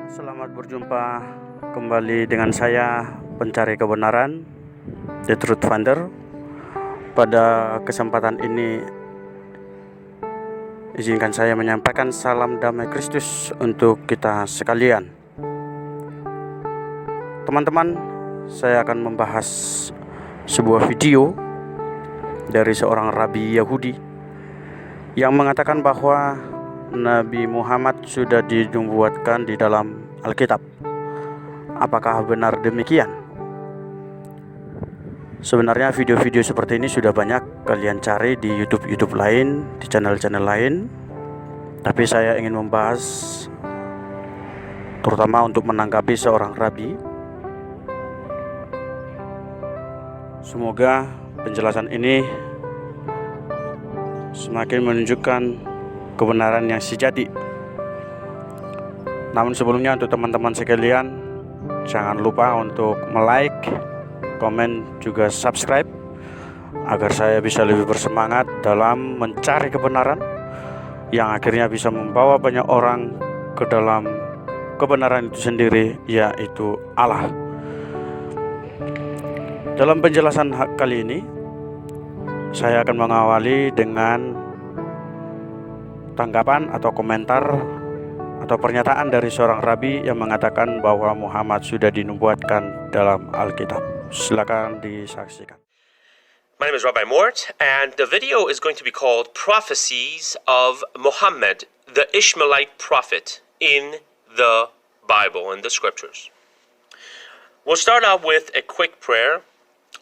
Selamat berjumpa kembali dengan saya, pencari kebenaran, The Truth Finder. Pada kesempatan ini, izinkan saya menyampaikan salam damai Kristus untuk kita sekalian. Teman-teman, saya akan membahas sebuah video dari seorang rabi Yahudi yang mengatakan bahwa Nabi Muhammad sudah dinubuatkan di dalam Alkitab. Apakah benar demikian? Sebenarnya video-video seperti ini sudah banyak kalian cari di YouTube lain, di channel-channel lain. Tapi saya ingin membahas terutama untuk menanggapi seorang rabi. Semoga penjelasan ini semakin menunjukkan kebenaran yang sejati. Namun sebelumnya, untuk teman-teman sekalian, jangan lupa untuk like, komen, juga subscribe agar saya bisa lebih bersemangat dalam mencari kebenaran yang akhirnya bisa membawa banyak orang ke dalam kebenaran itu sendiri, yaitu Allah. Dalam penjelasan kali ini, saya akan mengawali dengan tanggapan atau komentar atau pernyataan dari seorang rabi yang mengatakan bahwa Muhammad sudah dinubuatkan dalam Alkitab. Silakan disaksikan. My name is Rabbi Mort, and the video is going to be called Prophecies of Muhammad, the Ishmaelite Prophet, in the Bible, in the Scriptures. We'll start out with a quick prayer.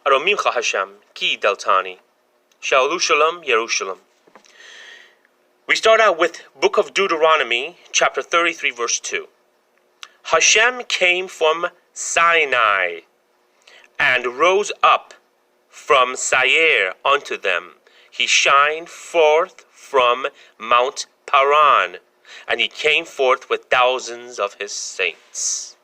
Aromimcha Hashem, Ki Deltani, Shalom Shalom, Yerushalem. We start out with Book of Deuteronomy, chapter 33, verse 2. Hashem came from Sinai and rose up from Seir unto them. He shined forth from Mount Paran, and he came forth with thousands of his saints.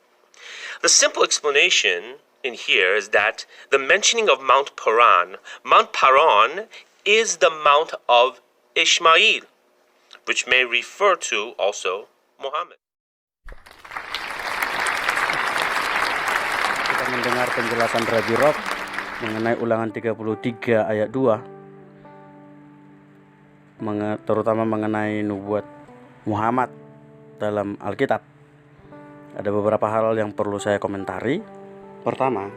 The simple explanation in here is that the mentioning of Mount Paran is the Mount of Ishmael, which may refer to also Muhammad. Kita mendengar penjelasan Rabi Rob mengenai Ulangan 33 ayat 2, terutama mengenai nubuat Muhammad dalam Alkitab. Ada beberapa hal yang perlu saya komentari. Pertama,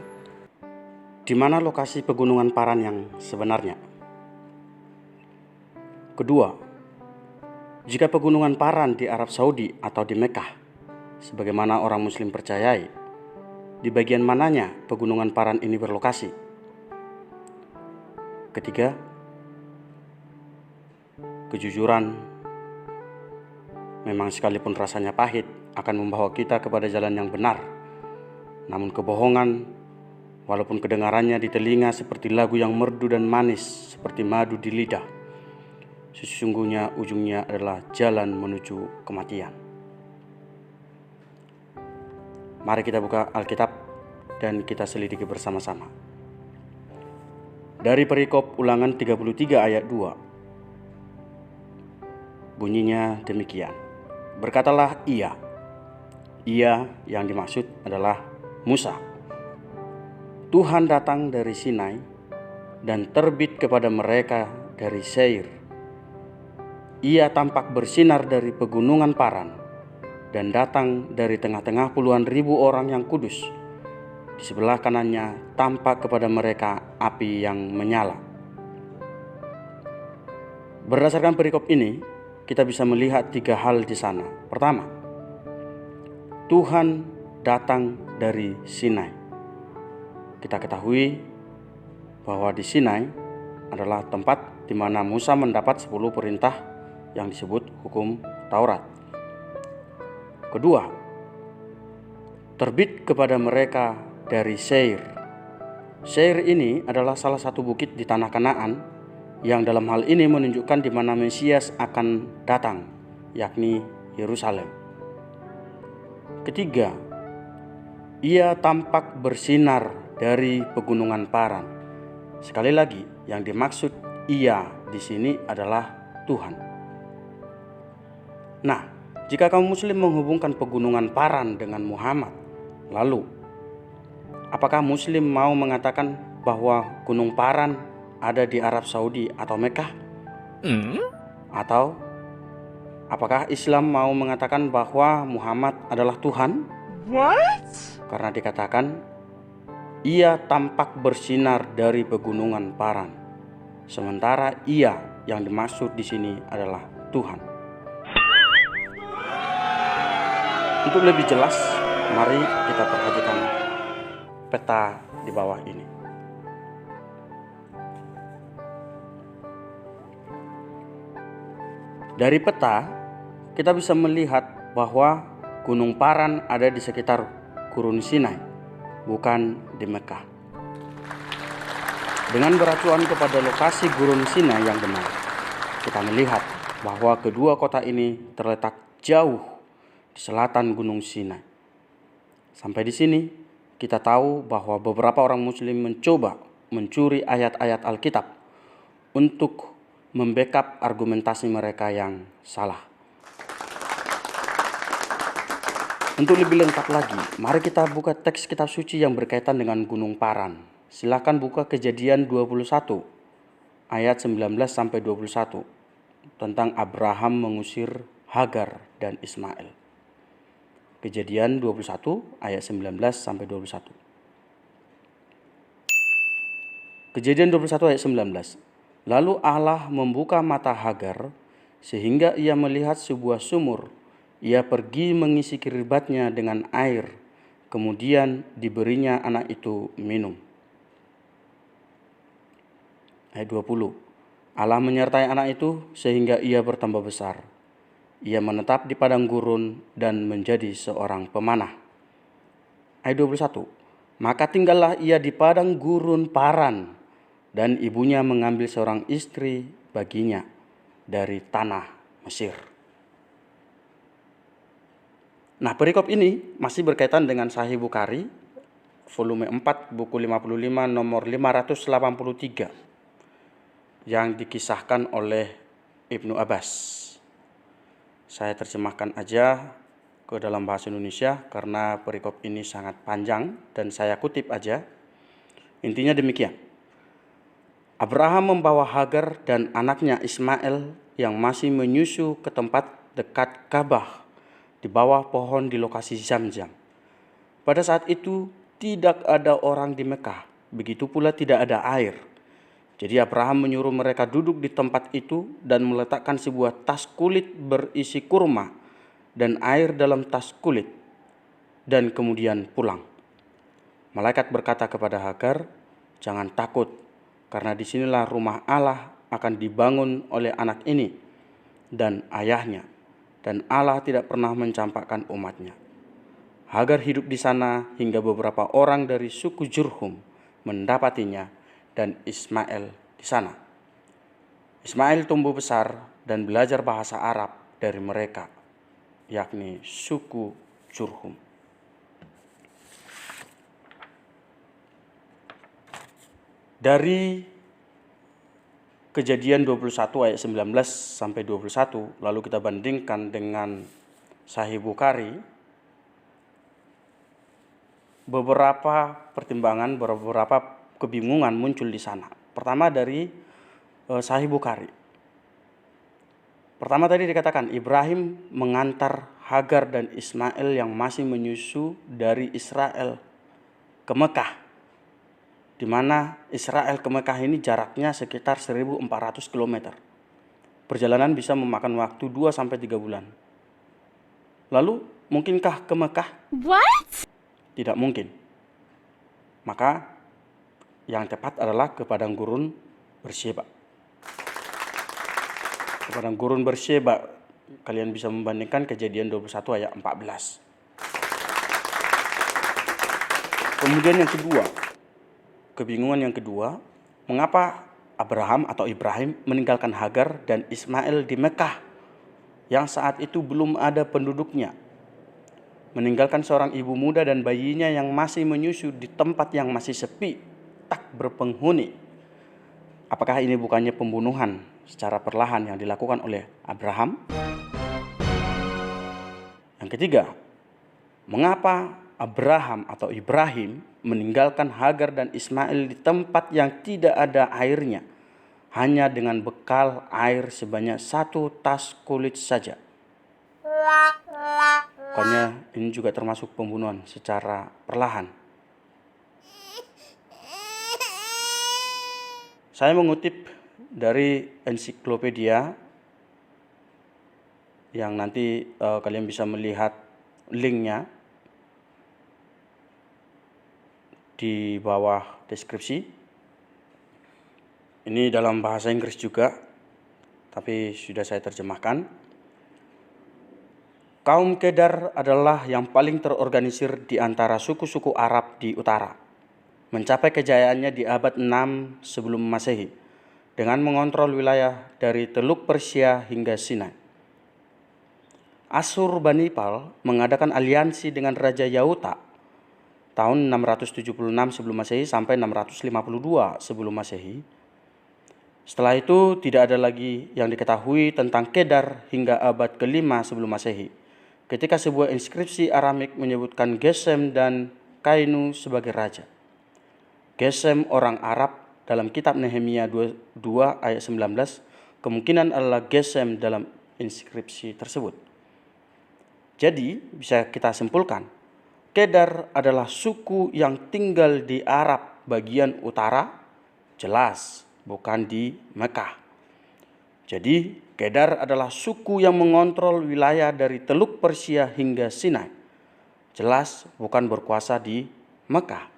di mana lokasi pegunungan Paran yang sebenarnya? Kedua, jika pegunungan Paran di Arab Saudi atau di Mekah, sebagaimana orang Muslim percayai, di bagian mananya pegunungan Paran ini berlokasi? Ketiga, kejujuran memang sekalipun rasanya pahit akan membawa kita kepada jalan yang benar. Namun kebohongan, walaupun kedengarannya di telinga seperti lagu yang merdu dan manis seperti madu di lidah, sesungguhnya ujungnya adalah jalan menuju kematian. Mari kita buka Alkitab dan kita selidiki bersama-sama. Dari perikop Ulangan 33 ayat 2, bunyinya demikian. Berkatalah ia yang dimaksud adalah Musa. Tuhan datang dari Sinai dan terbit kepada mereka dari Seir. Ia tampak bersinar dari pegunungan Paran dan datang dari tengah-tengah puluhan ribu orang yang kudus. Di sebelah kanannya tampak kepada mereka api yang menyala. Berdasarkan perikop ini, kita bisa melihat tiga hal di sana. Pertama, Tuhan datang dari Sinai. Kita ketahui bahwa di Sinai adalah tempat di mana Musa mendapat 10 perintah yang disebut hukum Taurat. Kedua, terbit kepada mereka dari Seir. Seir ini adalah salah satu bukit di tanah Kanaan yang dalam hal ini menunjukkan di mana Mesias akan datang, yakni Yerusalem. Ketiga, ia tampak bersinar dari pegunungan Paran. Sekali lagi, yang dimaksud ia di sini adalah Tuhan. Nah, Jika kaum muslim menghubungkan pegunungan Paran dengan Muhammad, lalu apakah muslim mau mengatakan bahwa Gunung Paran ada di Arab Saudi atau Mekah? Atau apakah Islam mau mengatakan bahwa Muhammad adalah Tuhan? Karena dikatakan ia tampak bersinar dari pegunungan Paran, sementara ia yang dimaksud di sini adalah Tuhan. Untuk lebih jelas, mari kita perhatikan peta di bawah ini. Dari peta, kita bisa melihat bahwa Gunung Paran ada di sekitar Gurun Sinai, bukan di Mekah. Dengan beracuan kepada lokasi Gurun Sinai yang benar, kita melihat bahwa kedua kota ini terletak jauh di selatan Gunung Sinai. Sampai di sini, kita tahu bahwa beberapa orang muslim mencoba mencuri ayat-ayat Alkitab untuk membackup argumentasi mereka yang salah. Untuk lebih lengkap lagi, mari kita buka teks kitab suci yang berkaitan dengan Gunung Paran. Silakan buka Kejadian 21 ayat 19 sampai 21 tentang Abraham mengusir Hagar dan Ismail. Kejadian 21 ayat 19 sampai 21. Kejadian 21 ayat 19. Lalu Allah membuka mata Hagar sehingga ia melihat sebuah sumur. Ia pergi mengisi keribatnya dengan air, kemudian diberinya anak itu minum. Ayat 20. Allah menyertai anak itu sehingga ia bertambah besar. Ia menetap di padang gurun dan menjadi seorang pemanah. Ayat 21. Maka tinggallah ia di padang gurun Paran, dan ibunya mengambil seorang istri baginya dari tanah Mesir. Nah, perikop ini masih berkaitan dengan Sahih Bukhari, volume 4, buku 55, nomor 583, yang dikisahkan oleh Ibnu Abbas. Saya terjemahkan aja ke dalam bahasa Indonesia karena perikop ini sangat panjang dan saya kutip aja. Intinya demikian. Abraham membawa Hagar dan anaknya Ismail yang masih menyusu ke tempat dekat Ka'bah di bawah pohon di lokasi Zamzam. Pada saat itu tidak ada orang di Mekah, begitu pula tidak ada air. Jadi Abraham menyuruh mereka duduk di tempat itu dan meletakkan sebuah tas kulit berisi kurma dan air dalam tas kulit, dan kemudian pulang. Malaikat berkata kepada Hagar, "Jangan takut, karena disinilah rumah Allah akan dibangun oleh anak ini dan ayahnya, dan Allah tidak pernah mencampakkan umatnya." Hagar hidup di sana hingga beberapa orang dari suku Jurhum mendapatinya dan Ismail di sana. Ismail tumbuh besar dan belajar bahasa Arab dari mereka, yakni suku Jurhum. Dari Kejadian 21 ayat 19 sampai 21, lalu kita bandingkan dengan Sahih Bukhari, beberapa pertimbangan, beberapa kebingungan muncul di sana. Pertama dari Sahih Bukhari. Pertama tadi dikatakan Ibrahim mengantar Hagar dan Ismail yang masih menyusu dari Israel ke Mekah, di mana Israel ke Mekah ini jaraknya sekitar 1.400 km. Perjalanan bisa memakan waktu 2-3 bulan. Lalu, mungkinkah ke Mekah? What? Tidak mungkin. Maka yang tepat adalah ke padang gurun Beersheba. Ke padang gurun Beersheba, kalian bisa membandingkan Kejadian 21 ayat 14. Kemudian yang kedua, kebingungan yang kedua, mengapa Abraham atau Ibrahim meninggalkan Hagar dan Ismail di Mekah yang saat itu belum ada penduduknya, meninggalkan seorang ibu muda dan bayinya yang masih menyusu di tempat yang masih sepi, tak berpenghuni. Apakah ini bukannya pembunuhan secara perlahan yang dilakukan oleh Abraham? Yang ketiga, mengapa Abraham atau Ibrahim meninggalkan Hagar dan Ismail di tempat yang tidak ada airnya, hanya dengan bekal air sebanyak 1 tas kulit saja. Pokoknya ini juga termasuk pembunuhan secara perlahan. Saya mengutip dari ensiklopedia yang nanti kalian bisa melihat linknya di bawah deskripsi. Ini dalam bahasa Inggris juga, tapi sudah saya terjemahkan. Kaum Kedar adalah yang paling terorganisir di antara suku-suku Arab di utara. Mencapai kejayaannya di abad 6 sebelum Masehi dengan mengontrol wilayah dari Teluk Persia hingga Sinai. Asurbanipal mengadakan aliansi dengan Raja Yauta tahun 676 sebelum Masehi sampai 652 sebelum Masehi. Setelah itu tidak ada lagi yang diketahui tentang Kedar hingga abad ke-5 sebelum Masehi, ketika sebuah inskripsi Aramik menyebutkan Gesem dan Kainu sebagai raja. Gesem orang Arab dalam kitab Nehemia 2 ayat 19 kemungkinan adalah Gesem dalam inskripsi tersebut. Jadi bisa kita simpulkan, Kedar adalah suku yang tinggal di Arab bagian utara, jelas bukan di Mekah. Jadi Kedar adalah suku yang mengontrol wilayah dari Teluk Persia hingga Sinai, jelas bukan berkuasa di Mekah.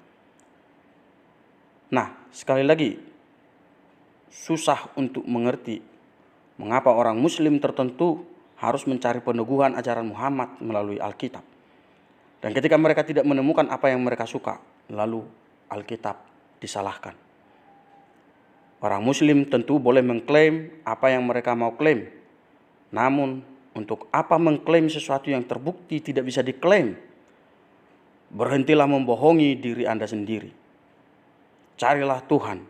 Nah, sekali lagi, susah untuk mengerti mengapa orang Muslim tertentu harus mencari peneguhan ajaran Muhammad melalui Alkitab. Dan ketika mereka tidak menemukan apa yang mereka suka, lalu Alkitab disalahkan. Orang Muslim tentu boleh mengklaim apa yang mereka mau klaim. Namun, untuk apa mengklaim sesuatu yang terbukti tidak bisa diklaim? Berhentilah membohongi diri Anda sendiri. Carilah Tuhan,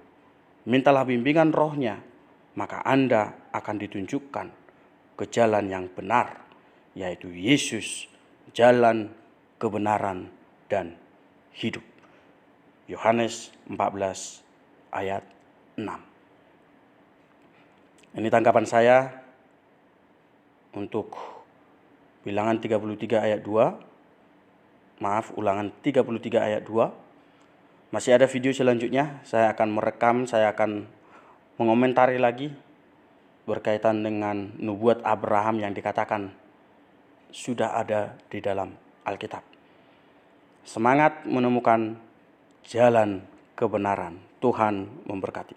mintalah bimbingan rohnya, maka Anda akan ditunjukkan ke jalan yang benar, yaitu Yesus, jalan, kebenaran, dan hidup. Yohanes 14 ayat 6. Ini tanggapan saya untuk bilangan 33 ayat 2. Ulangan 33 ayat 2. Masih ada video selanjutnya, saya akan merekam, saya akan mengomentari lagi berkaitan dengan nubuat Abraham yang dikatakan sudah ada di dalam Alkitab. Semangat menemukan jalan kebenaran. Tuhan memberkati.